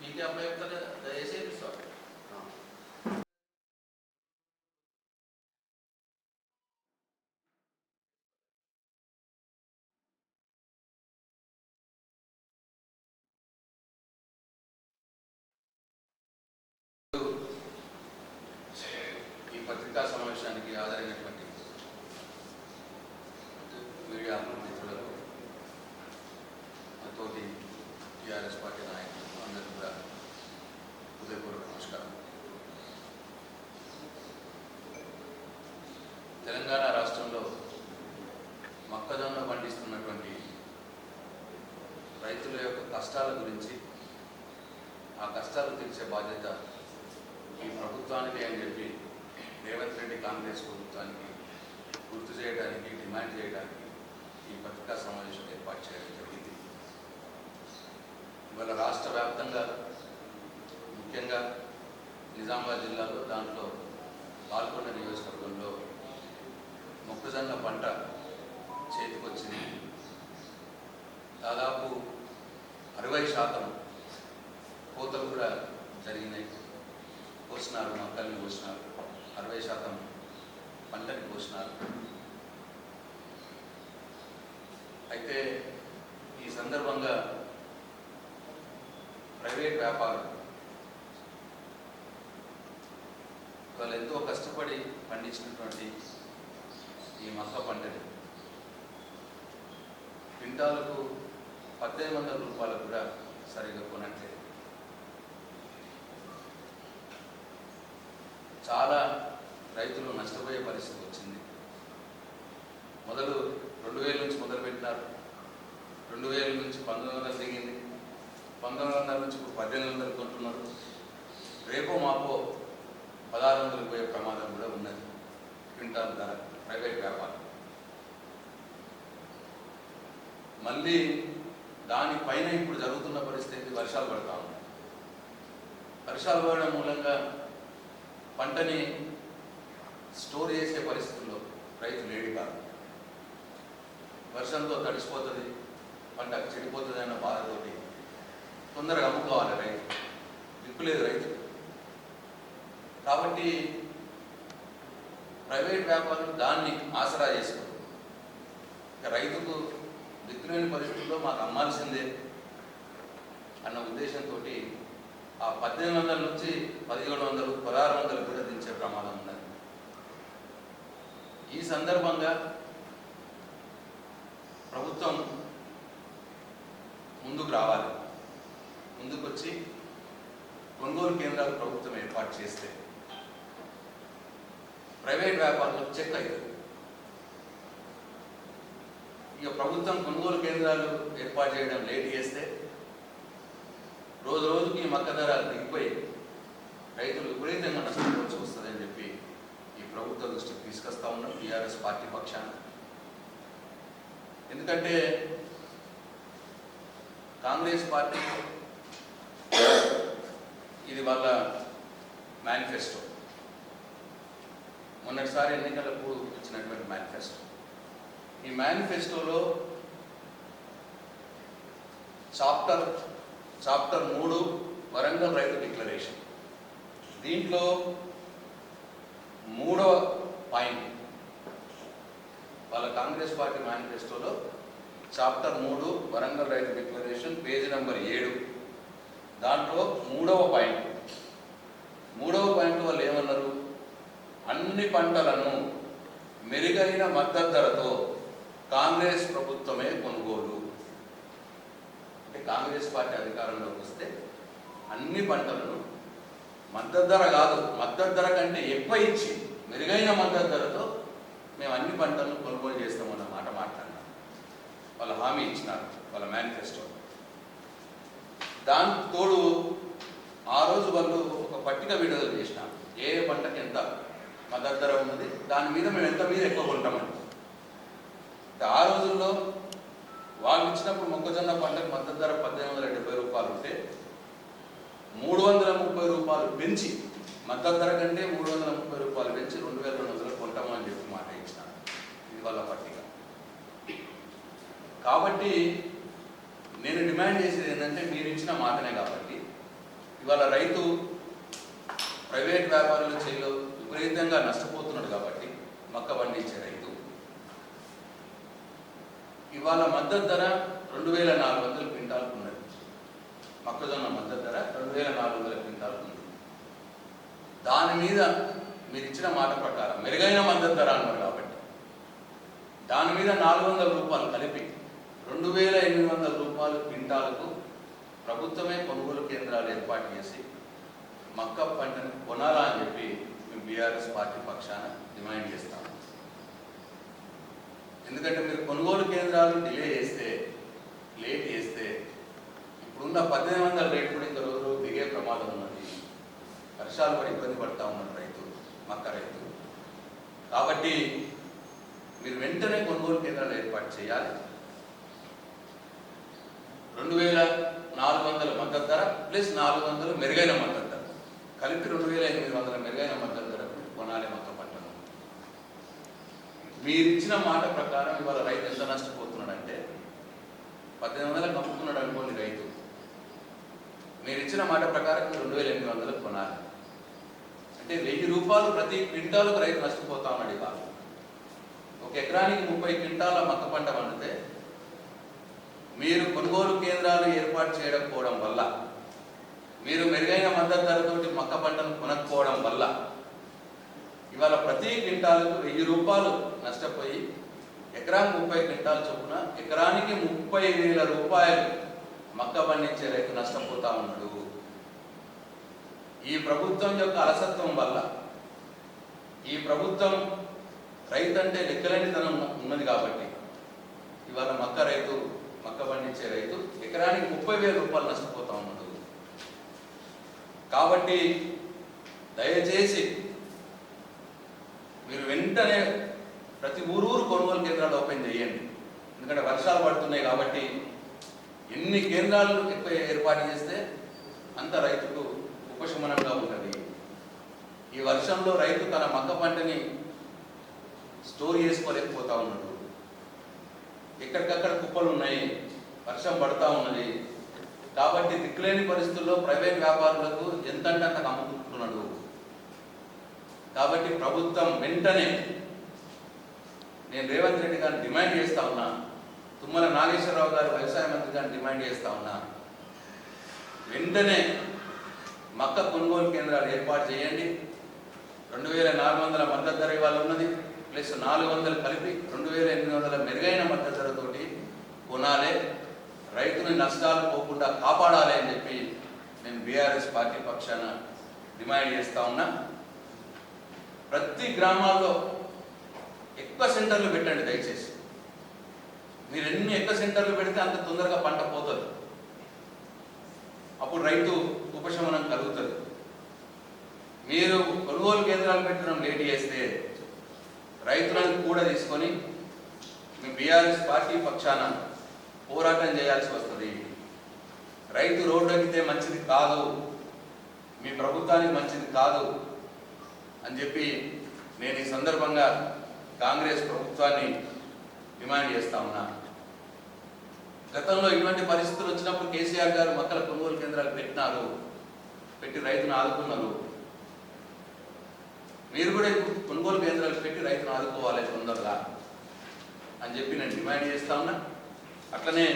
మీకే అబ్బాయి చెప్తారు దయచేసి ఏపిస్తారు. ఈ పత్రికా సమావేశానికి హాజరైనటువంటి మీడియా మిత్రులకు, తోటి టీఆర్ఎస్ పార్టీ నాయకులకు అందరికీ కూడా హృదయపూర్వక నమస్కారం. తెలంగాణ రాష్ట్రంలో మొక్కజొన్న పండిస్తున్నటువంటి రైతుల యొక్క కష్టాల గురించి, ఆ కష్టాలు తీర్చే బాధ్యత ఈ ప్రభుత్వానికి అని చెప్పి రేవంత్ రెడ్డి కాంగ్రెస్ ప్రభుత్వానికి గుర్తు చేయడానికి, డిమాండ్ చేయడానికి ఈ పత్రికా సమావేశం ఏర్పాటు చేయడం జరిగింది. ఇవాళ రాష్ట్ర వ్యాప్తంగా, ముఖ్యంగా నిజామాబాద్ జిల్లాలో, దాంట్లో పాల్గొండ నియోజకవర్గంలో మొక్కజొన్న పంట చేతికొచ్చింది. దాదాపు 60% కోతలు కూడా జరిగినాయి. కోసినారు, మొక్కల్ని కోసినారు, 60% పంటని కోసినారు. అయితే ఈ సందర్భంగా ప్రైవేట్ వ్యాపారం వాళ్ళు ఎంతో కష్టపడి పండించినటువంటి ఈ మొక్క పంటని క్వింటాలకు 1800 రూపాయలు కూడా సరిగ్గా కొనట్లేదు. చాలా రైతులు నష్టపోయే పరిస్థితి వచ్చింది. మొదలు 2000 నుంచి మొదలుపెట్టినారు. 2000 నుంచి 1900 దిగింది. 1900 నుంచి ఇప్పుడు 1800 కొంటున్నారు. రేపో మాపో 1600 పోయే ప్రమాదం కూడా ఉన్నది క్వింటాల్ ధర ప్రైవేట్ వ్యాపారం. మళ్ళీ దానిపైన ఇప్పుడు జరుగుతున్న పరిస్థితి వర్షాలు పడతా ఉన్నాయి. వర్షాలు పడడం మూలంగా పంటని స్టోర్ చేసే పరిస్థితుల్లో రైతు లేడు కాదు. వర్షంతో తడిసిపోతుంది, పంట చెడిపోతుంది అన్న బాధతోటి తొందరగా అమ్ముకోవాలి రైతు. దిక్కులేదు రైతు. కాబట్టి ప్రైవేట్ వ్యాపారం దాన్ని ఆసరా చేసుకుంది. ఇక రైతుకు దిక్కులేని పరిస్థితుల్లో మాకు అమ్మాల్సిందే అన్న ఉద్దేశంతో ఆ 1800 నుంచి 1700, 1600 కూడా దించే ప్రమాదం ఉన్నది. ఈ సందర్భంగా ప్రభుత్వం ముందుకు రావాలి. ముందుకొచ్చి కొనుగోలు కేంద్రాలు ప్రభుత్వం ఏర్పాటు చేస్తే ప్రైవేట్ వ్యాపారులకు చెక్ అవుతుంది. ఇక ప్రభుత్వం కొనుగోలు కేంద్రాలు ఏర్పాటు చేయడం లేట్ చేస్తే రోజు రోజుకి మక్క ధర దిగిపోయి రైతులు విపరీతంగా నష్టపోవాల్సి వస్తుందని చెప్పి ఈ ప్రభుత్వ దృష్టికి తీసుకొస్తా ఉన్నాం టీఆర్ఎస్ పార్టీ పక్షాన. ఎందుకంటే కాంగ్రెస్ పార్టీ ఇది వాళ్ళ మేనిఫెస్టో, మొన్నటిసారి ఎన్నికలకు ఇచ్చినటువంటి మేనిఫెస్టో. ఈ మేనిఫెస్టోలో చాప్టర్ 3 వరంగల్ రైతు డిక్లరేషన్, దీంట్లో 3వ పాయింట్ వాళ్ళ కాంగ్రెస్ పార్టీ మేనిఫెస్టోలో చాప్టర్ 3 వరంగల్ రైతు డిక్లరేషన్ పేజీ నెంబర్ 7, దాంట్లో 3వ పాయింట్ వాళ్ళు ఏమన్నారు? అన్ని పంటలను మెరుగైన మద్దతు ధరతో కాంగ్రెస్ ప్రభుత్వమే కొనుగోలు. అంటే కాంగ్రెస్ పార్టీ అధికారంలోకి వస్తే అన్ని పంటలను మద్దతు ధర కాదు, మద్దతు ధర కంటే ఎక్కువ ఇచ్చి మెరుగైన మద్దతు ధరతో మేము అన్ని పంటలను కొనుగోలు చేస్తామన్న మాట మాట్లాడినారు. వాళ్ళు హామీ ఇచ్చినారు వాళ్ళ మేనిఫెస్టో. దానికి తోడు ఆ రోజు వాళ్ళు ఒక పట్టిక విడుదల చేసినారు. ఏ పంటకి ఎంత మద్దతు ధర ఉన్నది, దాని మీద మేము ఎంత మీద ఎక్కువ కొంటామని. ఆ రోజుల్లో వాళ్ళు ఇచ్చినప్పుడు మొక్కజొన్న పంటకు మద్దతు ధర 1870 రూపాయలు ఉంటే 330 రూపాయలు పెంచి, మద్దతు ధర కంటే 330 రూపాయలు పెంచి 2200 కొంటామని చెప్పి మాట ఇచ్చినారు. ఇది వాళ్ళ పట్టిక. కాబట్టి నేను డిమాండ్ చేసేది ఏంటంటే, మీరు ఇచ్చిన మాటనే కాబట్టి ఇవాళ రైతు ప్రైవేట్ వ్యాపారుల చేతిలో విపరీతంగా నష్టపోతున్నాడు కాబట్టి మక్క పండించే రైతు ఇవాళ మద్దతు ధర 2400 క్వింటాల్కు ఉన్నది. మొక్కజొన్న మద్దతు ధర 2400 క్వింటాల్కు ఉంది. దాని మీద మీరు ఇచ్చిన మాట ప్రకారం మెరుగైన మద్దతు ధర అన్నారు కాబట్టి దాని మీద 400 రూపాయలు కలిపి 2800 రూపాయలు క్వింటాలకు ప్రభుత్వమే కొనుగోలు కేంద్రాలు ఏర్పాటు చేసి మక్క పంటను కొనాలా అని చెప్పి మేము బీఆర్ఎస్ పార్టీ పక్షాన డిమాండ్ చేస్తాము. ఎందుకంటే మీరు కొనుగోలు కేంద్రాలు డిలే చేస్తే, లేట్ చేస్తే ఇప్పుడున్న 1800 రేటు కూడా ఇంకా రోజు రోజు దిగే ప్రమాదం ఉన్నది. వర్షాలు పడి ఇబ్బంది పడతా ఉన్నాడు రైతు, మక్క రైతు. కాబట్టి మీరు వెంటనే కొనుగోలు కేంద్రాలు ఏర్పాటు చేయాలి. 2400 మద్దతు ధర ప్లస్ 400 మెరుగైన మద్దతు ధర కలిపి 2800 మెరుగైన మద్దతు ధర కొనాలి మక్క పంటను. మీరు ఇచ్చిన మాట ప్రకారం ఇవాళ రైతు ఎంత నష్టపోతున్నాడంటే 1800 అమ్ముతున్నాడు అనుకోండి రైతు. మీరు ఇచ్చిన మాట ప్రకారం 2800 కొనాలి అంటే 1000 రూపాయలు ప్రతి క్వింటాలకు రైతు నష్టపోతా ఉన్నాడు. ఇవాళ ఒక ఎకరానికి 30 క్వింటాల మక్క పంట పండితే మీరు కొనుగోలు కేంద్రాలు ఏర్పాటు చేయకపోవడం వల్ల, మీరు మెరుగైన మద్దతు ధరతోటి మక్క పంటను కొనకపోవడం వల్ల ఇవాళ ప్రతి క్వింటాలకు 1000 రూపాయలు నష్టపోయి ఎకరానికి 30 క్వింటాలు చొప్పున ఎకరానికి 30,000 రూపాయలు మక్క పండించే రైతు నష్టపోతా ఉన్నాడు. ఈ ప్రభుత్వం యొక్క అలసత్వం వల్ల, ఈ ప్రభుత్వం రైతు అంటే లెక్కలేనితనం ఉన్నది కాబట్టి ఇవాళ మక్క పండించే రైతు ఎకరానికి 30,000 రూపాయలు నష్టపోతా ఉన్నాడు. కాబట్టి దయచేసి మీరు వెంటనే ప్రతి ఊరు కొనుగోలు కేంద్రాలు ఓపెన్ చేయండి. ఎందుకంటే వర్షాలు పడుతున్నాయి కాబట్టి ఎన్ని కేంద్రాలు ఎక్కువ ఏర్పాటు చేస్తే అంత రైతుకు ఉపశమనంగా ఉంటుంది. ఈ వర్షంలో రైతు తన మక్క పంటని స్టోర్ చేసుకోలేకపోతా ఉన్నాడు. ఎక్కడికక్కడ కుప్పలు ఉన్నాయి, వర్షం పడుతూ ఉన్నది. కాబట్టి దిక్కులేని పరిస్థితుల్లో ప్రైవేట్ వ్యాపారులకు ఎంతంటే అంత అమ్ముకుంటున్నాడు. కాబట్టి ప్రభుత్వం వెంటనే, నేను రేవంత్ రెడ్డి గారిని డిమాండ్ చేస్తా ఉన్నా, తుమ్మల నాగేశ్వరరావు గారు వ్యవసాయ మంత్రి గారిని డిమాండ్ చేస్తా ఉన్నా, వెంటనే మక్క కొనుగోలు కేంద్రాలు ఏర్పాటు చేయండి. 2400 మద్దతు ధర ఇవాళ ఉన్నది, ప్లస్ 400 కలిపి 2800 మెరుగైన మద్దతు ధరతోటి కొనాలి. రైతుని నష్టాలు పోకుండా కాపాడాలి అని చెప్పి నేను బీఆర్ఎస్ పార్టీ పక్షాన డిమాండ్ చేస్తా ఉన్నా. ప్రతి గ్రామాల్లో ఎక్కువ సెంటర్లు పెట్టండి దయచేసి. మీరు ఎన్ని ఎక్కువ సెంటర్లు పెడితే అంత తొందరగా పంట పోతుంది, అప్పుడు రైతు ఉపశమనం కలుగుతుంది. మీరు కొనుగోలు కేంద్రాలు పెట్టడం లేట్ చేస్తే రైతులను కూడా తీసుకొని మీ బీఆర్ఎస్ పార్టీ పక్షాన పోరాటం చేయాల్సి వస్తుంది. రైతు రోడ్డు ఎక్కితే మంచిది కాదు, మీ ప్రభుత్వానికి మంచిది కాదు అని చెప్పి నేను ఈ సందర్భంగా కాంగ్రెస్ ప్రభుత్వాన్ని డిమాండ్ చేస్తా ఉన్నా. గతంలో ఇటువంటి పరిస్థితులు వచ్చినప్పుడు కేసీఆర్ గారు మక్కల కొనుగోలు కేంద్రాలు పెట్టి రైతును ఆదుకున్నారు. మీరు కూడా కొనుగోలు కేంద్రాలు పెట్టి రైతును ఆదుకోవాలి తొందరగా అని చెప్పి నేను డిమాండ్ చేస్తా ఉన్నా. అట్లనే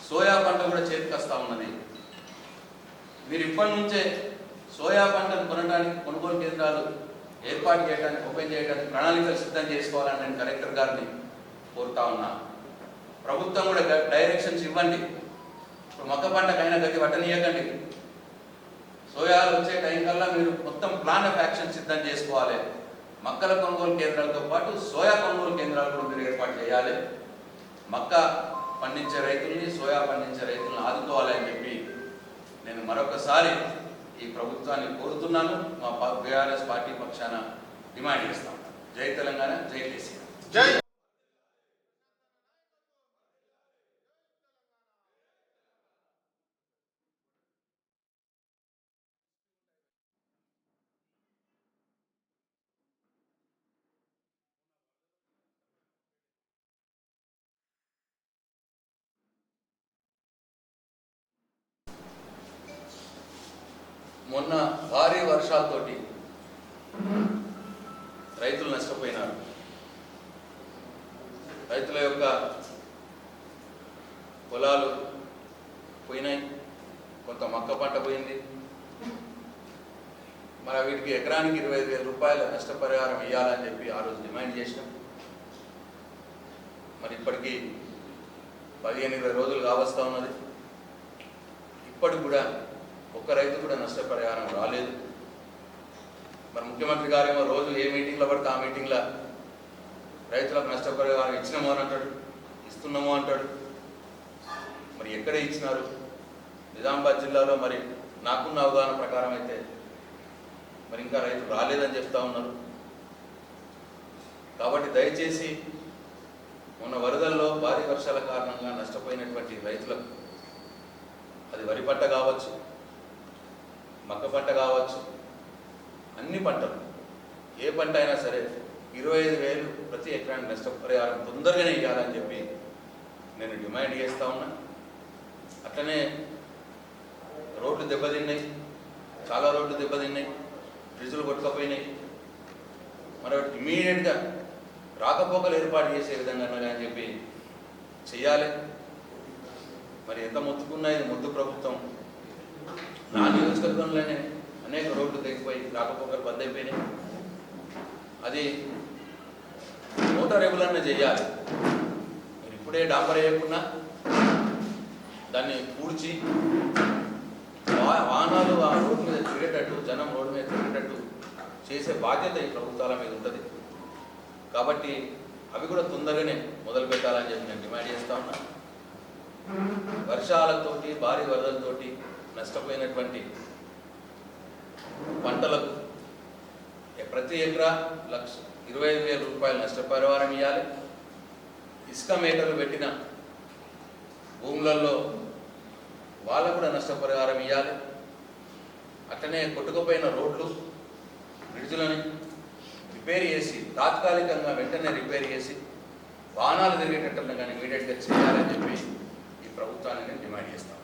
సోయా పంట కూడా చేతికి వస్తూ ఉన్నది. మీరు ఇప్పటి నుంచే సోయా పంటను కొనడానికి కొనుగోలు కేంద్రాలు ఏర్పాటు చేయడానికి, ఓపెన్ చేయడానికి ప్రణాళికలు సిద్ధం చేసుకోవాలని నేను కలెక్టర్ గారిని కోరుతా ఉన్నా. ప్రభుత్వం కూడా డైరెక్షన్స్ ఇవ్వండి. ఇప్పుడు మొక్క పంటకైనా గతి పట్టనీయకండి. సోయాలు వచ్చే టైం కల్లా మీరు మొత్తం ప్లాన్ ఆఫ్ యాక్షన్ సిద్ధం చేసుకోవాలి. మక్కల కొనుగోలు కేంద్రాలతో పాటు సోయా కొనుగోలు కేంద్రాలు కూడా మీరు ఏర్పాటు చేయాలి. మక్క పండించే రైతుల్ని, సోయా పండించే రైతులను ఆదుకోవాలి అని చెప్పి నేను మరొకసారి ఈ ప్రభుత్వాన్ని కోరుతున్నాను. మా బీఆర్ఎస్ పార్టీ పక్షాన డిమాండ్ చేస్తాం. జై తెలంగాణ, జై కేసీఆర్. జై మొన్న భారీ వర్షాలతోటి రైతులు నష్టపోయినారు. రైతుల యొక్క పొలాలు పోయినాయి, కొంత మక్క పంట పోయింది. మరి వీటికి ఎకరానికి 25,000 రూపాయల నష్టపరిహారం ఇవ్వాలని చెప్పి ఆ రోజు డిమాండ్ చేసినాం. మరి ఇప్పటికీ 15-20 రోజులు కావస్తా ఉన్నది. ఇప్పటికి కూడా ఒక్క రైతు కూడా నష్టపరిహారం రాలేదు. మరి ముఖ్యమంత్రి గారేమో రోజు ఏ మీటింగ్లో పడితే ఆ మీటింగ్లో రైతులకు నష్టపరిహారం ఇచ్చినామో అని అంటాడు, ఇస్తున్నామో అంటాడు. మరి ఎక్కడ ఇచ్చినారు? నిజామాబాద్ జిల్లాలో మరి నాకున్న అవగాహన ప్రకారం అయితే మరి ఇంకా రైతులు రాలేదని చెప్తా ఉన్నారు. కాబట్టి దయచేసి మొన్న వరదల్లో భారీ వర్షాల కారణంగా నష్టపోయినటువంటి రైతులకు, అది వరి పంట కావచ్చు, మక్క పంట కావచ్చు, అన్ని పంటలు, ఏ పంట అయినా సరే 25,000 ప్రతి ఎకరానికి నష్టపరిహారం తొందరగానే ఇవ్వాలని చెప్పి నేను డిమాండ్ చేస్తూ ఉన్నా. అట్లనే రోడ్లు దెబ్బతిన్నాయి, చాలా రోడ్లు దెబ్బతిన్నాయి, బ్రిడ్జులు కొట్టుకపోయినాయి. మరి ఇమీడియట్గా రాకపోకలు ఏర్పాటు చేసే విధంగా అని చెప్పి చెయ్యాలి. మరి ఎంత మొత్తుకున్నా ఇది మొద్దు ప్రభుత్వం. నా నియోజకవర్గంలోనే అనేక రోడ్లు తెగిపోయి రాకపోకలు బంద్ అయిపోయినాయి. అది మోటార్ రెగ్యులర్నే చేయాలి. మీరు ఇప్పుడే డాంబర్ వేయకుండా దాన్ని పూడ్చి వాహనాలు ఆ రోడ్డు మీద తిరిగేటట్టు, జనం రోడ్డు మీద తిరిగేటట్టు చేసే బాధ్యత ఈ ప్రభుత్వాల మీద ఉంటుంది. కాబట్టి అవి కూడా తొందరగానే మొదలు పెట్టాలని చెప్పి నేను డిమాండ్ చేస్తా ఉన్నా. వర్షాలతోటి, భారీ వరదలతోటి నష్టపోయినటువంటి పంటలకు ప్రతి ఎకరా 25,000 రూపాయలు నష్టపరిహారం ఇవ్వాలి. ఇసుక మేటలు పెట్టిన భూములలో వాళ్ళకు కూడా నష్టపరిహారం ఇవ్వాలి. అట్లనే కొట్టుకుపోయిన రోడ్లు, బ్రిడ్జులని రిపేర్ చేసి, తాత్కాలికంగా వెంటనే రిపేర్ చేసి వాహనాలు తిరిగేటట్టుగా కానీ ఇమీడియట్గా చేయాలని చెప్పి ఈ ప్రభుత్వాన్ని నేను డిమాండ్ చేస్తాను.